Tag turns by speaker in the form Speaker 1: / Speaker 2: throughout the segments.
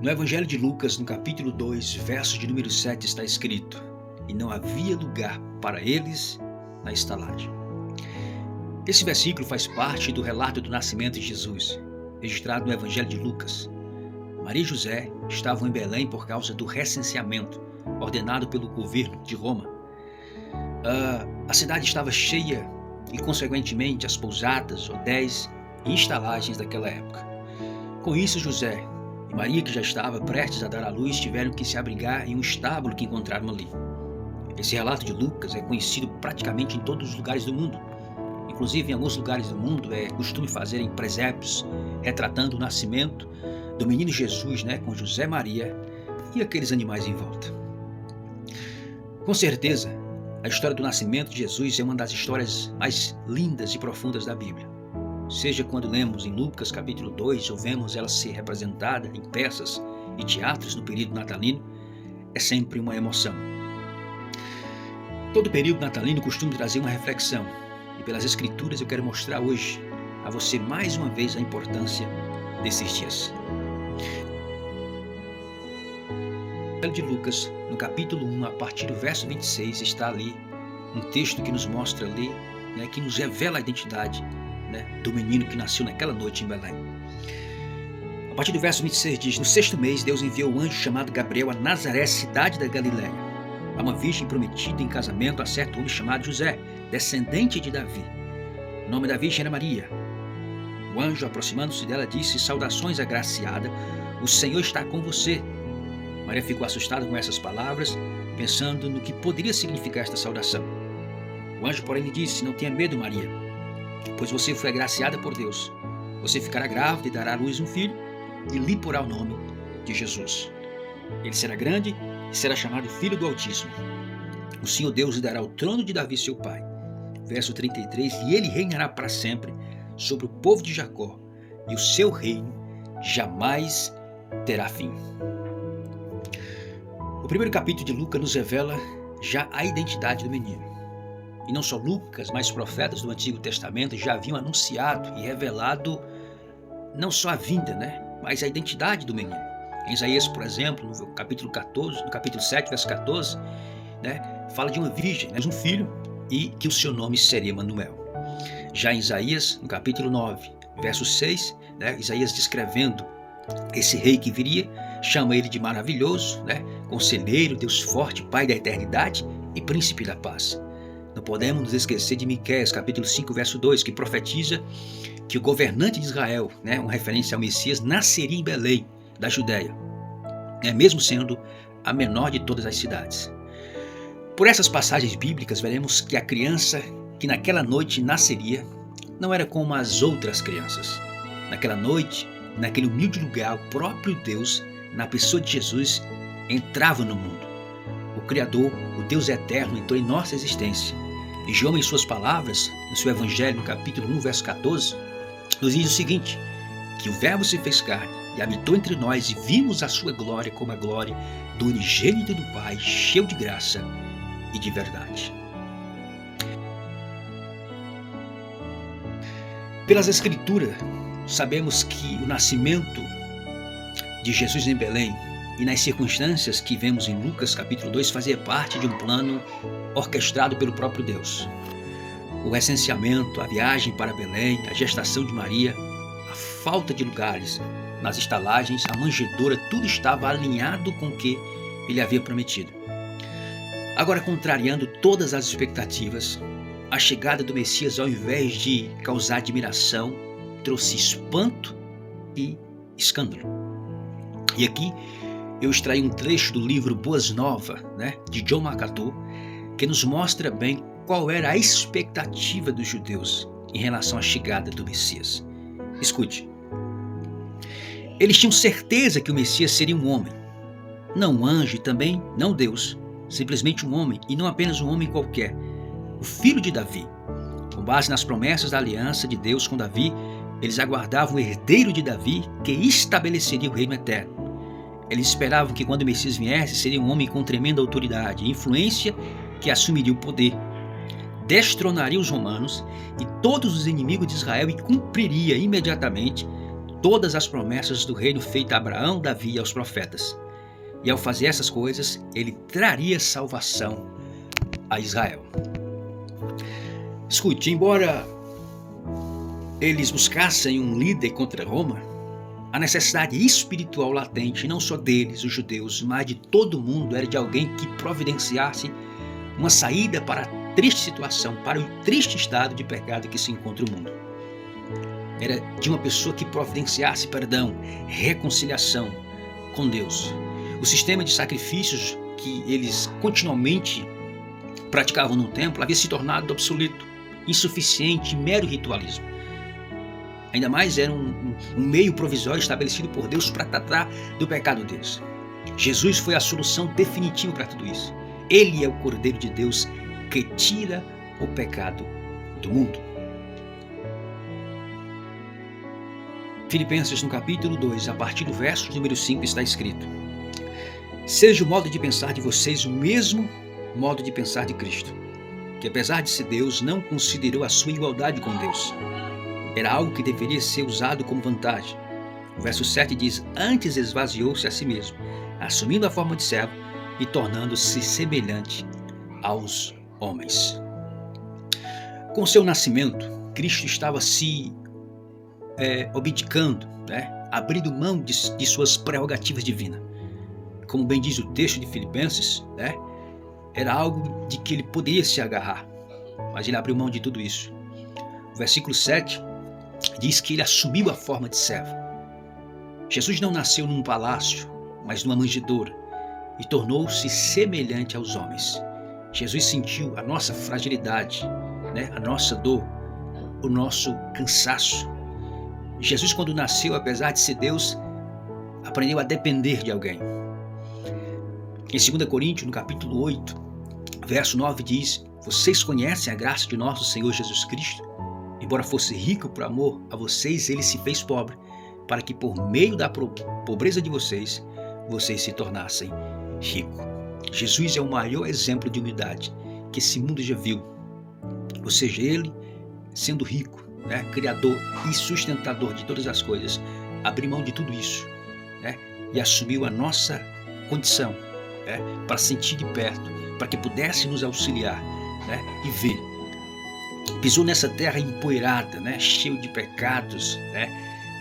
Speaker 1: No Evangelho de Lucas, no capítulo 2, verso de número 7, está escrito: e não havia lugar para eles na estalagem. Esse versículo faz parte do relato do nascimento de Jesus, registrado no Evangelho de Lucas. Maria e José estavam em Belém por causa do recenseamento ordenado pelo governo de Roma. A cidade estava cheia e, consequentemente, as pousadas, hotéis e estalagens daquela época. Com isso, José e Maria, que já estava prestes a dar à luz, tiveram que se abrigar em um estábulo que encontraram ali. Esse relato de Lucas é conhecido praticamente em todos os lugares do mundo. Inclusive, em alguns lugares do mundo é costume fazerem presépios retratando o nascimento do menino Jesus, com José, Maria e aqueles animais em volta. Com certeza, a história do nascimento de Jesus é uma das histórias mais lindas e profundas da Bíblia. Seja quando lemos em Lucas capítulo 2 ou vemos ela ser representada em peças e teatros no período natalino, é sempre uma emoção. Todo período natalino costuma trazer uma reflexão, e pelas Escrituras eu quero mostrar hoje a você mais uma vez a importância desses dias. No Evangelho de Lucas, no capítulo 1, a partir do verso 26, está ali um texto que nos mostra ali, que nos revela a identidade do menino que nasceu naquela noite em Belém. A partir do verso 26 diz: no 6º mês, Deus enviou um anjo chamado Gabriel a Nazaré, cidade da Galiléia, a uma virgem prometida em casamento a certo homem chamado José, descendente de Davi. O nome da virgem era Maria. O anjo, aproximando-se dela, disse: saudações, agraciada, o Senhor está com você. Maria ficou assustada com essas palavras, pensando no que poderia significar esta saudação. O anjo, porém, lhe disse: não tenha medo, Maria, pois você foi agraciada por Deus. Você ficará grávida e dará à luz um filho, e lhe porá o nome de Jesus. Ele será grande e será chamado Filho do Altíssimo. O Senhor Deus lhe dará o trono de Davi, seu pai. Verso 33, e ele reinará para sempre sobre o povo de Jacó, e o seu reino jamais terá fim. O primeiro capítulo de Lucas nos revela já a identidade do menino. E não só Lucas, mas profetas do Antigo Testamento já haviam anunciado e revelado não só a vinda, mas a identidade do menino. Em Isaías, por exemplo, no capítulo 7, verso 14, fala de uma virgem, um filho, e que o seu nome seria Emanuel. Já em Isaías, no capítulo 9, verso 6, Isaías descrevendo esse rei que viria, chama ele de maravilhoso, conselheiro, Deus forte, Pai da eternidade e príncipe da paz. Não podemos nos esquecer de Miqueias, capítulo 5, verso 2, que profetiza que o governante de Israel, uma referência ao Messias, nasceria em Belém, da Judéia, mesmo sendo a menor de todas as cidades. Por essas passagens bíblicas, veremos que a criança que naquela noite nasceria não era como as outras crianças. Naquela noite, naquele humilde lugar, o próprio Deus, na pessoa de Jesus, entrava no mundo. O Criador, o Deus eterno, entrou em nossa existência. E João, em suas palavras, no seu Evangelho, no capítulo 1, verso 14, nos diz o seguinte: que o Verbo se fez carne e habitou entre nós, e vimos a sua glória como a glória do unigênito do Pai, cheio de graça e de verdade. Pelas Escrituras, sabemos que o nascimento de Jesus em Belém e nas circunstâncias que vemos em Lucas capítulo 2 fazia parte de um plano orquestrado pelo próprio Deus. O recenseamento, a viagem para Belém, a gestação de Maria, a falta de lugares nas estalagens, a manjedoura, tudo estava alinhado com o que ele havia prometido. Agora, contrariando todas as expectativas, a chegada do Messias, ao invés de causar admiração, trouxe espanto e escândalo. E aqui eu extraí um trecho do livro Boas Novas, de John MacArthur, que nos mostra bem qual era a expectativa dos judeus em relação à chegada do Messias. Escute. Eles tinham certeza que o Messias seria um homem, não um anjo e também não Deus, simplesmente um homem, e não apenas um homem qualquer, o filho de Davi. Com base nas promessas da aliança de Deus com Davi, eles aguardavam o herdeiro de Davi que estabeleceria o reino eterno. Eles esperavam que quando o Messias viesse, seria um homem com tremenda autoridade e influência que assumiria o poder, destronaria os romanos e todos os inimigos de Israel e cumpriria imediatamente todas as promessas do reino feito a Abraão, Davi e aos profetas. E ao fazer essas coisas, ele traria salvação a Israel. Escute, embora eles buscassem um líder contra Roma, a necessidade espiritual latente, não só deles, os judeus, mas de todo mundo, era de alguém que providenciasse uma saída para a triste situação, para o triste estado de pecado que se encontra o mundo. Era de uma pessoa que providenciasse perdão, reconciliação com Deus. O sistema de sacrifícios que eles continuamente praticavam no templo havia se tornado obsoleto, insuficiente, mero ritualismo. Ainda mais era um meio provisório estabelecido por Deus para tratar do pecado deles. Jesus foi a solução definitiva para tudo isso. Ele é o Cordeiro de Deus que tira o pecado do mundo. Filipenses, no capítulo 2, a partir do verso número 5, está escrito: seja o modo de pensar de vocês o mesmo modo de pensar de Cristo, que apesar de ser Deus, não considerou a sua igualdade com Deus. Era algo que deveria ser usado como vantagem. O verso 7 diz: antes esvaziou-se a si mesmo, assumindo a forma de servo e tornando-se semelhante aos homens. Com seu nascimento, Cristo estava se abdicando, abrindo mão de suas prerrogativas divinas. Como bem diz o texto de Filipenses, era algo de que ele poderia se agarrar, mas ele abriu mão de tudo isso. O versículo 7 diz que ele assumiu a forma de servo. Jesus não nasceu num palácio, mas numa manjedoura, e tornou-se semelhante aos homens. Jesus sentiu a nossa fragilidade, a nossa dor, o nosso cansaço. Jesus, quando nasceu, apesar de ser Deus, aprendeu a depender de alguém. Em 2 Coríntios, no capítulo 8, verso 9 diz: vocês conhecem a graça de nosso Senhor Jesus Cristo? Embora fosse rico por amor a vocês, ele se fez pobre, para que por meio da pobreza de vocês se tornassem ricos. Jesus é o maior exemplo de humildade que esse mundo já viu. Ou seja, ele, sendo rico, criador e sustentador de todas as coisas, abriu mão de tudo isso, e assumiu a nossa condição, para sentir de perto, para que pudesse nos auxiliar, e ver. Pisou nessa terra empoeirada, cheio de pecados,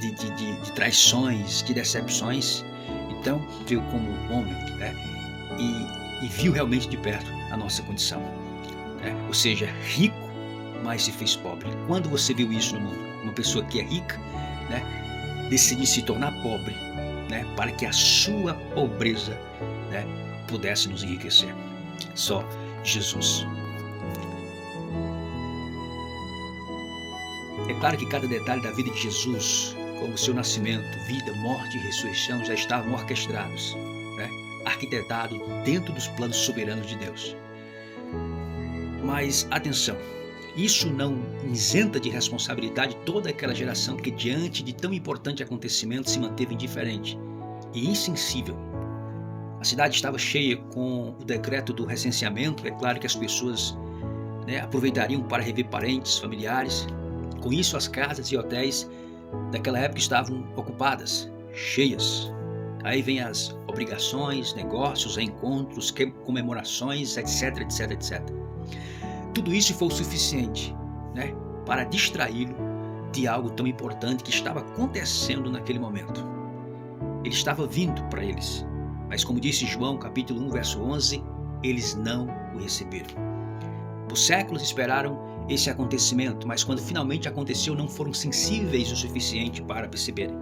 Speaker 1: de traições, de decepções. Então veio como homem, e viu realmente de perto a nossa condição, ou seja, rico, mas se fez pobre. Quando você viu isso no mundo, uma pessoa que é rica, decidir se tornar pobre, para que a sua pobreza, pudesse nos enriquecer. Só Jesus. É claro que cada detalhe da vida de Jesus, como seu nascimento, vida, morte e ressurreição, já estavam orquestrados, arquitetados dentro dos planos soberanos de Deus. Mas atenção, isso não isenta de responsabilidade toda aquela geração que, diante de tão importante acontecimento, se manteve indiferente e insensível. A cidade estava cheia com o decreto do recenseamento. É claro que as pessoas aproveitariam para rever parentes, familiares. Com isso, as casas e hotéis daquela época estavam ocupadas, cheias. Aí vem as obrigações, negócios, encontros, comemorações, etc, etc, etc. Tudo isso foi o suficiente, para distraí-lo de algo tão importante que estava acontecendo naquele momento. Ele estava vindo para eles, mas como disse João, capítulo 1, verso 11, eles não o receberam. Por séculos esperaram esse acontecimento, mas quando finalmente aconteceu, não foram sensíveis o suficiente para perceberem.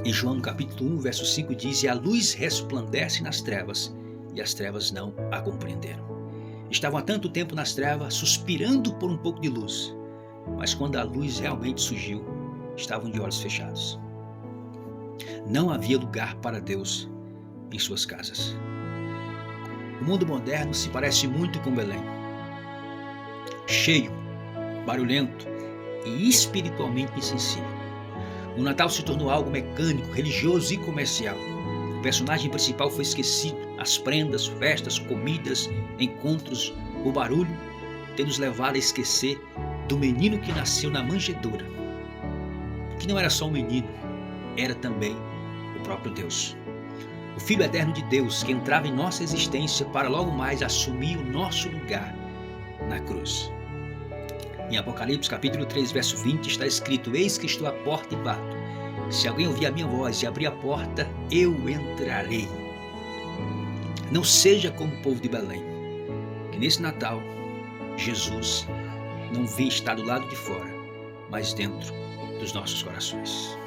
Speaker 1: Em João, no capítulo 1, verso 5, diz: e a luz resplandece nas trevas, e as trevas não a compreenderam. Estavam há tanto tempo nas trevas, suspirando por um pouco de luz, mas quando a luz realmente surgiu, estavam de olhos fechados. Não havia lugar para Deus em suas casas. O mundo moderno se parece muito com Belém. Cheio, barulhento e espiritualmente insensível. O Natal se tornou algo mecânico, religioso e comercial. O personagem principal foi esquecido. As prendas, festas, comidas, encontros, o barulho tem nos levado a esquecer do menino que nasceu na manjedoura. Que não era só um menino, era também o próprio Deus. O Filho eterno de Deus que entrava em nossa existência para logo mais assumir o nosso lugar na cruz. Em Apocalipse capítulo 3, verso 20 está escrito: eis que estou à porta e bato. Se alguém ouvir a minha voz e abrir a porta, eu entrarei. Não seja como o povo de Belém, que nesse Natal Jesus não vem estar do lado de fora, mas dentro dos nossos corações.